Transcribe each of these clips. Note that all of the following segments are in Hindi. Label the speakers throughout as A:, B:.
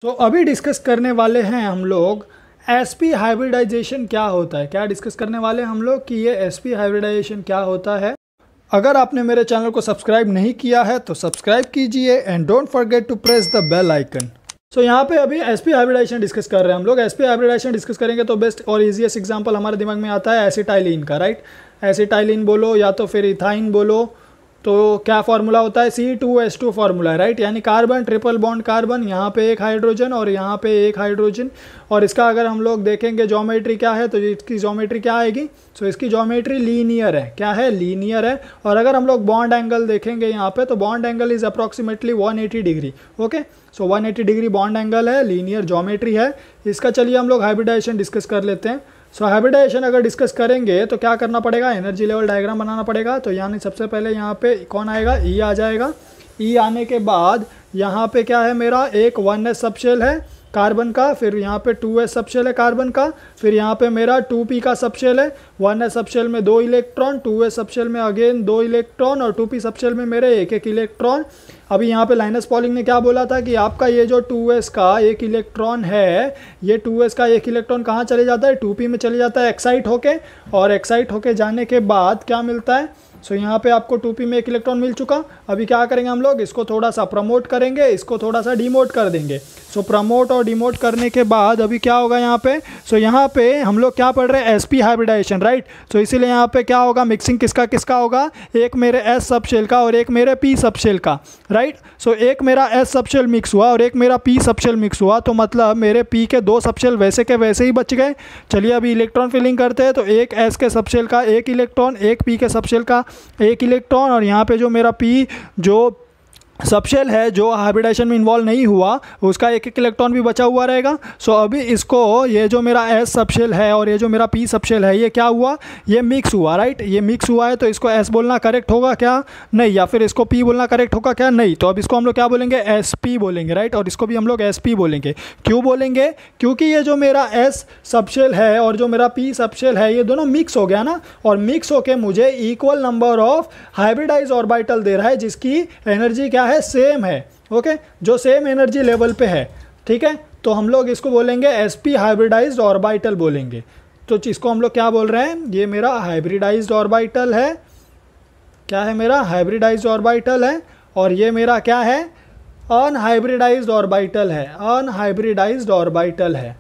A: तो अभी डिस्कस करने वाले हैं हम लोग sp हाइब्रिडाइजेशन क्या होता है। क्या डिस्कस करने वाले हैं हम लोग कि ये sp हाइब्रिडाइजेशन क्या होता है। अगर आपने मेरे चैनल को सब्सक्राइब नहीं किया है तो सब्सक्राइब कीजिए and don't forget to press the bell icon. So यहाँ पे अभी sp हाइब्रिडाइजेशन डिस्कस कर रहे हैं हम लोग। sp हाइब्रिडाइजेशन डिस्कस करेंगे तो बेस्ट और इजीएस्ट एग्जांपल हमारे दिमाग में आता है एसिटाइलिन का, राइट। एसिटाइलिन बोलो या तो फिर इथाइन बोलो, तो क्या फार्मूला होता है, C2H2 फार्मूला, राइट। यानी कार्बन ट्रिपल बॉन्ड कार्बन, यहाँ पे एक हाइड्रोजन और यहाँ पे एक हाइड्रोजन। और इसका अगर हम लोग देखेंगे ज्योमेट्री क्या है तो इसकी ज्योमेट्री क्या आएगी। सो इसकी ज्योमेट्री लीनियर है। क्या है? लीनियर है। और अगर हम लोग बॉन्ड एंगल देखेंगे यहाँ पे तो bond angle is approximately 180 degree. Okay, so 180 degree bond angle है, लीनियर ज्योमेट्री है इसका। चलिए हम लोग हाइब्रिडाइजेशन डिस्कस कर लेते हैं। सो हाइब्रिडाइजेशन अगर डिस्कस करेंगे तो क्या करना पड़ेगा, एनर्जी लेवल डायग्राम बनाना पड़ेगा। तो यानी सबसे पहले यहाँ पे कौन आएगा, ई आ जाएगा। ई आने के बाद यहाँ पे क्या है, मेरा एक 1s सबशेल है कार्बन का, फिर यहाँ पे 2s सबशेल है कार्बन का, फिर यहाँ पे मेरा 2p का सबशेल है। 1s सबशेल में 2 इलेक्ट्रॉन, 2s सबशेल में अगेन 2 इलेक्ट्रॉन और 2p सबशेल में मेरे एक एक इलेक्ट्रॉन। अभी यहाँ पे लाइनस पॉलिंग ने क्या बोला था कि आपका ये जो 2s का एक इलेक्ट्रॉन है, ये 2s का एक इलेक्ट्रॉन कहाँ चले जाता है, 2p में चले जाता है एक्साइट होके। और एक्साइट होके जाने के बाद क्या मिलता है, सो यहाँ पे आपको 2p में एक इलेक्ट्रॉन मिल चुका। अभी क्या करेंगे हम लोग, इसको थोड़ा सा प्रमोट करेंगे, इसको थोड़ा सा डिमोट कर देंगे। सो प्रमोट और डिमोट करने के बाद अभी क्या होगा यहाँ पे, सो यहाँ पे हम लोग क्या पढ़ रहे हैं, sp हाइब्रिडाइजेशन, राइट। सो इसीलिए यहाँ पे क्या होगा, मिक्सिंग किसका किसका होगा, एक मेरे s सबशेल का और एक मेरे p सबशेल का, राइट। सो एक मेरा s सबशेल मिक्स हुआ और एक मेरा p सबशेल मिक्स हुआ, तो मतलब मेरे p के 2 सबशेल वैसे के वैसे ही बच गए। चलिए अभी इलेक्ट्रॉन फिलिंग करते हैं। तो एक s के सबशेल का एक इलेक्ट्रॉन, एक p के सबशेल का एक इलेक्ट्रॉन, और यहाँ पे जो मेरा p जो सबशेल है जो हाइब्रिडाइजेशन में इन्वॉल्व नहीं हुआ उसका एक एक इलेक्ट्रॉन भी बचा हुआ रहेगा। सो अभी इसको, ये जो मेरा S सबशेल है और ये जो मेरा P सबशेल है, ये क्या हुआ, ये मिक्स हुआ, राइट। ये मिक्स हुआ है तो इसको S बोलना करेक्ट होगा क्या, नहीं, या फिर इसको P बोलना करेक्ट होगा क्या, नहीं। तो अब इसको हम लोग क्या बोलेंगे, SP बोलेंगे, राइट। और इसको भी हम लोग SP बोलेंगे। क्यों बोलेंगे, क्योंकि ये जो मेरा S सबशेल है और जो मेरा P सबशेल है ये दोनों मिक्स हो गया ना, और मिक्स होके मुझे equal number of hybridize orbital दे रहा है जिसकी एनर्जी क्या है, सेम है। ओके, जो सेम एनर्जी लेवल पे है, ठीक है। तो हम लोग इसको बोलेंगे sp हाइब्रिडाइज्ड ऑर्बिटल बोलेंगे। तो इसको हम लोग क्या बोल रहे हैं, ये मेरा हाइब्रिडाइज्ड ऑर्बिटल है। क्या है, मेरा हाइब्रिडाइज्ड ऑर्बिटल है। और ये मेरा क्या है, अनहाइब्रिडाइज्ड ऑर्बिटल है, अनहाइब्रिडाइज्ड ऑर्बिटल है।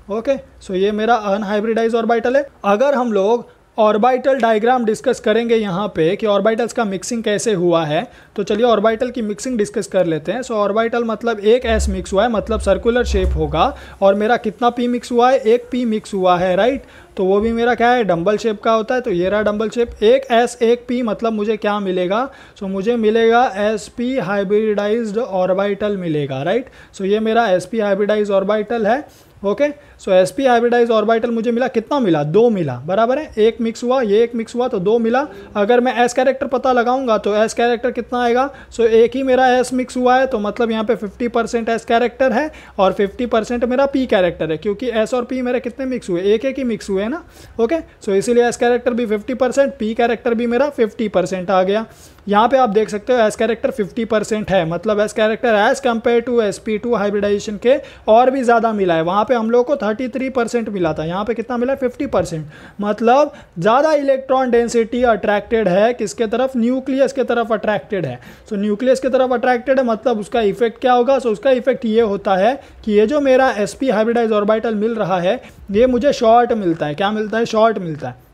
A: ओके, सो ये मेरा अनहाइब्रिडाइज्ड ऑर्बिटल है। अगर हम लोग ऑर्बिटल डायग्राम डिस्कस करेंगे यहाँ पे कि ऑर्बिटल्स का मिक्सिंग कैसे हुआ है, तो चलिए ऑर्बिटल की मिक्सिंग डिस्कस कर लेते हैं। सो ऑर्बिटल मतलब एक s मिक्स हुआ है, मतलब सर्कुलर शेप होगा, और मेरा कितना p मिक्स हुआ है, एक p मिक्स हुआ है, राइट। तो वो भी मेरा क्या है, डम्बल शेप का होता है। तो ये रहा डम्बल शेप, एक s एक p, मतलब मुझे क्या मिलेगा, सो मुझे मिलेगा sp हाइब्रिडाइज्ड ऑर्बिटल मिलेगा, राइट। सो ये मेरा sp हाइब्रिडाइज्ड ऑर्बिटल है। ओके, सो sp हाइब्रिडाइज ऑर्बिटल मुझे मिला, कितना मिला, 2 मिला, बराबर है। एक मिक्स हुआ, ये एक मिक्स हुआ तो 2 मिला। अगर मैं s कैरेक्टर पता लगाऊंगा तो s कैरेक्टर कितना आएगा, सो एक ही मेरा s मिक्स हुआ है तो मतलब यहाँ पे 50% s कैरेक्टर है और 50% मेरा p कैरेक्टर है, क्योंकि s और p मेरे कितने मिक्स हुए, एक एक ही मिक्स हुए ना। ओके, सो इसीलिए s कैरेक्टर भी 50%, p कैरेक्टर भी मेरा 50% आ गया। यहाँ पे आप देख सकते हो s कैरेक्टर 50% है, मतलब s character as compare to sp2 hybridization के और भी ज़्यादा मिला है। वहाँ पे हम लोग को 33% मिला था, यहाँ पे कितना मिला, 50%। मतलब ज़्यादा इलेक्ट्रॉन डेंसिटी अट्रैक्टेड है किसके तरफ, न्यूक्लियस के तरफ अट्रैक्टेड है। सो न्यूक्लियस की तरफ अट्रैक्टेड है, मतलब उसका इफेक्ट क्या होगा, सो उसका इफेक्ट ये होता है कि ये जो मेरा sp हाइब्रिडाइज ऑर्बिटल मिल रहा है ये मुझे शॉर्ट मिलता है। क्या मिलता है, शॉर्ट मिलता है।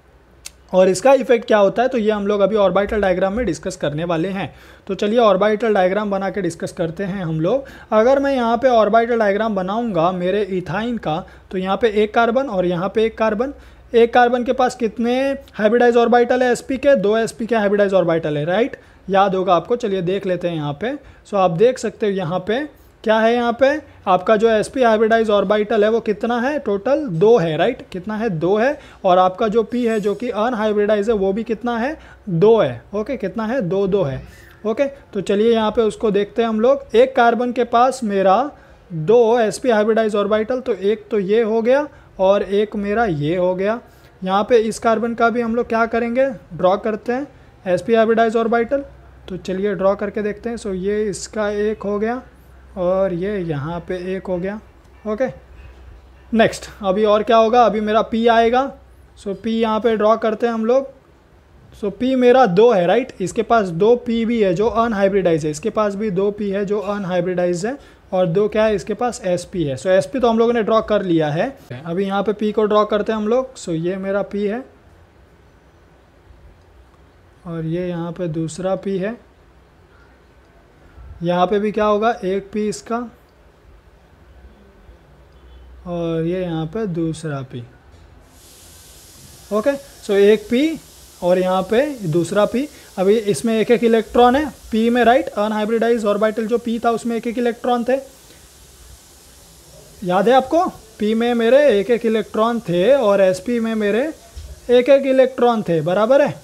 A: और इसका इफेक्ट क्या होता है, तो ये हम लोग अभी ऑर्बिटल डायग्राम में डिस्कस करने वाले हैं। तो चलिए ऑर्बिटल डायग्राम बना के डिस्कस करते हैं हम लोग। अगर मैं यहाँ पे ऑर्बिटल डायग्राम बनाऊंगा मेरे इथाइन का, तो यहाँ पे एक कार्बन और यहाँ पे एक कार्बन। एक कार्बन के पास कितने हाइब्रिडाइज ऑर्बिटल है, sp के, 2 sp के हाइब्रिडाइज ऑर्बिटल है, राइट। याद होगा आपको, चलिए देख लेते हैं यहाँ पे। सो आप देख सकते हो यहाँ पे क्या है, यहाँ पे आपका जो sp हाइब्रिडाइज ऑर्बिटल है वो कितना है, टोटल 2 है, राइट। कितना है, 2 है। और आपका जो p है जो कि अनहाइब्रिडाइज है वो भी कितना है, 2 है। ओके, कितना है, 2 है। ओके, तो चलिए यहाँ पे उसको देखते हैं हम लोग। एक कार्बन के पास मेरा 2 sp हाइब्रिडाइज ऑर्बिटल, तो एक तो ये हो गया और एक मेरा ये हो गया। यहाँ पे इस कार्बन का भी हम लोग क्या करेंगे, ड्रॉ करते हैं sp हाइब्रिडाइज ऑर्बिटल। तो चलिए ड्रॉ करके देखते हैं। सो ये इसका एक हो गया और ये यहाँ पे 1 हो गया। ओके, नेक्स्ट अभी और क्या होगा, अभी मेरा P आएगा। सो P यहाँ पे ड्रॉ करते हैं हम लोग। सो P मेरा 2 है, राइट। इसके पास 2 P भी है जो अनहाइब्रिडाइज है, इसके पास भी 2 P है जो अनहाइब्रिडाइज है, और 2 क्या है, इसके पास SP है। सो SP तो हम लोगों ने ड्रॉ कर लिया है। अभी यहाँ पे P को ड्रॉ करते हैं हम लोग। सो ये मेरा P है, और ये यहाँ पे दूसरा P है। यहाँ पे भी क्या होगा, 1 P इसका, और ये यहाँ पे दूसरा P। ओके, सो 1 P और यहाँ पे दूसरा P। अभी इसमें 1-1 इलेक्ट्रॉन है P में, राइट। अनहाइब्रिडाइज ऑर्बिटल जो P था उसमें 1-1 इलेक्ट्रॉन थे, याद है आपको। P में मेरे 1-1 इलेक्ट्रॉन थे और SP में मेरे 1-1 इलेक्ट्रॉन थे, बराबर है।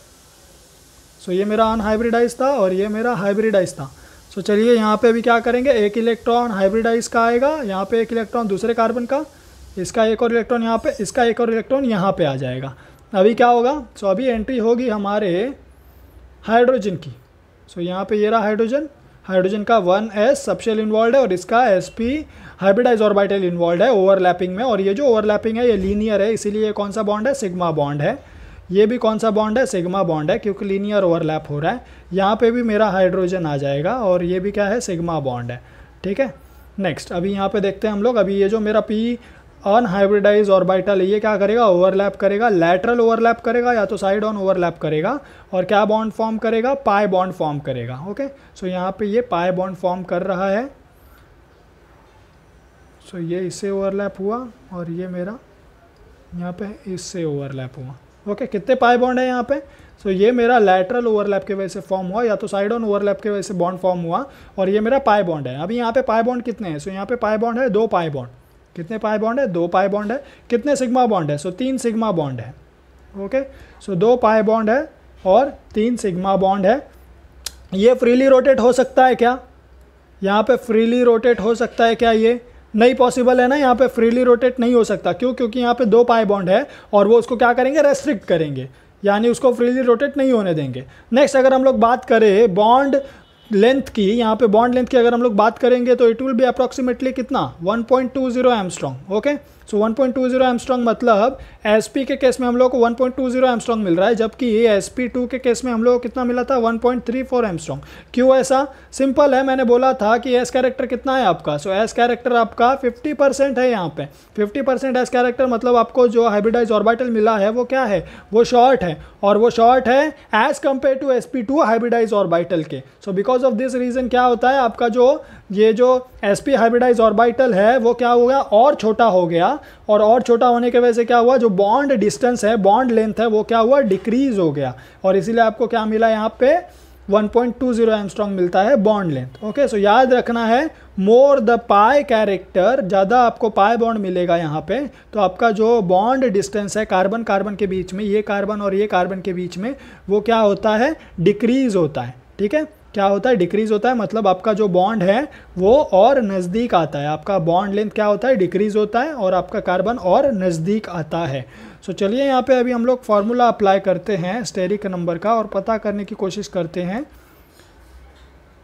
A: सो ये मेरा अनहाइब्रिडाइज था और ये मेरा हाइब्रिडाइज था। सो चलिए यहाँ पे भी क्या करेंगे, 1 इलेक्ट्रॉन हाइब्रिडाइज का आएगा, यहाँ पे 1 इलेक्ट्रॉन दूसरे कार्बन का, इसका 1 और इलेक्ट्रॉन यहाँ पे, इसका 1 और इलेक्ट्रॉन यहाँ पे आ जाएगा। अभी क्या होगा, सो अभी एंट्री होगी हमारे हाइड्रोजन की। सो यहाँ पे ये रहा हाइड्रोजन, हाइड्रोजन का 1s सबशेल इन्वॉल्व है और इसका sp हाइब्रिडाइज ऑर्बिटल इन्वॉल्व है ओवरलैपिंग में। और ये जो ओवरलैपिंग है ये लीनियर है, इसीलिए कौन सा बॉन्ड है, सिग्मा बॉन्ड है। ये भी कौन सा बॉन्ड है, सिग्मा बॉन्ड है, क्योंकि लीनियर ओवरलैप हो रहा है। यहाँ पे भी मेरा हाइड्रोजन आ जाएगा और ये भी क्या है, सिग्मा बॉन्ड है। ठीक है, नेक्स्ट अभी यहाँ पे देखते हैं हम लोग। अभी ये जो मेरा P अनहाइब्रिडाइज ऑर्बिटल है ये क्या करेगा, ओवरलैप करेगा, लैटरल ओवरलैप करेगा या तो साइड ऑन ओवरलैप करेगा, और क्या बॉन्ड फॉर्म करेगा, पाई बॉन्ड फॉर्म करेगा। ओके, सो यहाँ पे ये पाई बॉन्ड फॉर्म कर रहा है। सो ये इससे ओवरलैप हुआ और ये मेरा यहाँ पे इससे ओवरलैप हुआ। ओके, कितने पाई बॉन्ड है यहाँ पे, सो ये मेरा लैटरल ओवरलैप की वजह से फॉर्म हुआ या तो साइड ऑन ओवरलैप की वजह से बॉन्ड फॉर्म हुआ, और ये मेरा पाई बॉन्ड है। अभी यहाँ पे पाई बॉन्ड कितने हैं, सो यहाँ पे पाई बॉन्ड है 2 पाई बॉन्ड। कितने पाई बॉन्ड है, 2 पाई बॉन्ड है। कितने सिग्मा बॉन्ड है, सो 3 सिग्मा बॉन्ड है। ओके, सो 2 पाई बॉन्ड है और 3 सिग्मा बॉन्ड है। ये फ्रीली रोटेट हो सकता है क्या, यहाँ पे फ्रीली रोटेट हो सकता है क्या, ये नहीं पॉसिबल है ना, यहाँ पे फ्रीली रोटेट नहीं हो सकता। क्यों, क्योंकि यहाँ पे 2 पाई बॉन्ड है और वो उसको क्या करेंगे, रेस्ट्रिक्ट करेंगे, यानी उसको फ्रीली रोटेट नहीं होने देंगे। नेक्स्ट अगर हम लोग बात करें बॉन्ड लेंथ की, यहाँ पे बॉन्ड लेंथ की अगर हम लोग बात करेंगे तो इट विल बी अप्रॉक्सीमेटली कितना, 1.20 एंगस्ट्रॉम। ओके, सो 1.20 एंगस्ट्रॉम मतलब SP के केस में हम लोग को 1.20 एंगस्ट्रॉम मिल रहा है, जबकि ये SP2 के केस में हम लोग को कितना मिला था, 1.34 एंगस्ट्रॉम। क्यों ऐसा, सिंपल है, मैंने बोला था कि S कैरेक्टर कितना है आपका, सो S कैरेक्टर आपका 50% है। यहाँ पे 50% S कैरेक्टर मतलब आपको जो हाइब्रिडाइज ऑर्बिटल मिला है वो क्या है, वो शॉर्ट है, और वो शॉर्ट है as compare to SP2 hybridize orbital के। So because of this reason क्या होता है, आपका जो ये जो SP हाइब्रिडाइज ऑर्बिटल है वो क्या हो गया, और छोटा हो गया, और छोटा होने की वजह से क्या हुआ, जो बॉन्ड डिस्टेंस है, बॉन्ड लेंथ है, वो क्या हुआ, डिक्रीज हो गया, और इसीलिए आपको क्या मिला यहाँ पे 1.20 एंगस्ट्रॉम मिलता है बॉन्ड लेंथ। ओके, सो याद रखना है, मोर द पाई कैरेक्टर, ज़्यादा आपको पाई बॉन्ड मिलेगा यहाँ पे, तो आपका जो बॉन्ड डिस्टेंस है कार्बन कार्बन के बीच में, ये कार्बन और ये कार्बन के बीच में, वो क्या होता है, डिक्रीज होता है। ठीक है, क्या होता है, डिक्रीज होता है, मतलब आपका जो बॉन्ड है वो और नज़दीक आता है, आपका बॉन्ड लेंथ क्या होता है, डिक्रीज होता है, और आपका कार्बन और नज़दीक आता है। सो चलिए यहाँ पे अभी हम लोग फार्मूला अप्लाई करते हैं स्टेरिक नंबर का, और पता करने की कोशिश करते हैं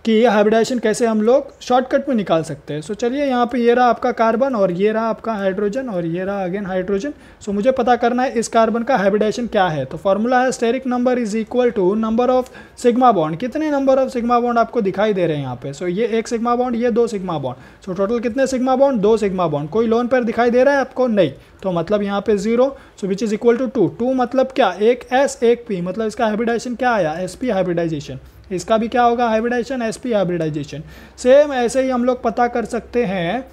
A: कि ये हाइब्रिडाइजेशन कैसे हम लोग शॉर्टकट में निकाल सकते हैं। सो चलिए यहाँ पे ये रहा आपका कार्बन और ये रहा आपका हाइड्रोजन और ये रहा अगेन हाइड्रोजन। सो मुझे पता करना है इस कार्बन का हाइब्रिडाइजेशन क्या है। तो फार्मूला है steric number is equal to number of sigma bond. कितने नंबर ऑफ सिग्मा बॉन्ड आपको दिखाई दे रहे हैं यहाँ पे, सो ये 1 सिग्मा बॉन्ड, ये 2 सिग्मा बॉन्ड। सो टोटल कितने सिग्मा बॉन्ड, 2 सिग्मा बॉन्ड। कोई लोन पेयर दिखाई दे रहा है आपको, नहीं, तो मतलब यहाँ पे 0, सो विच इज इक्वल टू 2 मतलब क्या, एक S एक P, मतलब इसका हाइब्रिडाइजेशन क्या आया, SP हाइब्रिडाइजेशन। इसका भी क्या होगा, हाइब्रिडाइजेशन, SP हाइब्रिडाइजेशन। सेम ऐसे ही हम लोग पता कर सकते हैं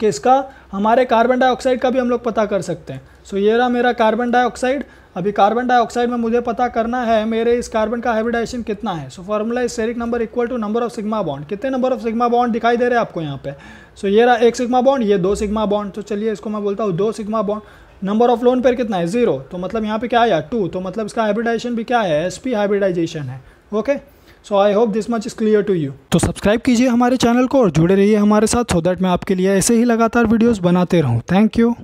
A: कि इसका हमारे कार्बन डाइऑक्साइड का भी हम लोग पता कर सकते हैं। सो ये रहा मेरा कार्बन डाइऑक्साइड। अभी कार्बन डाइऑक्साइड में मुझे पता करना है मेरे इस कार्बन का हाइब्रिडाइजेशन कितना है। So formula is steric number equal to number of sigma bond. कितने नंबर ऑफ सिग्मा बॉन्ड दिखाई दे रहे हैं आपको यहाँ पे, सो ये रहा 1 सिग्मा बॉन्ड, ये 2 सिग्मा बॉन्ड। तो चलिए इसको मैं बोलता हूँ 2 sigma bond. Number of lone pair कितना है, 0, तो मतलब यहाँ पे क्या आया 2, तो मतलब इसका हाइब्रिडाइजेशन भी क्या है, SP हाइब्रिडाइजेशन है। Okay, so I hope this much is clear to you. तो सब्सक्राइब कीजिए हमारे चैनल को और जुड़े रहिए हमारे साथ, सो दैट मैं आपके लिए ऐसे ही लगातार वीडियोस बनाते रहूँ। Thank you.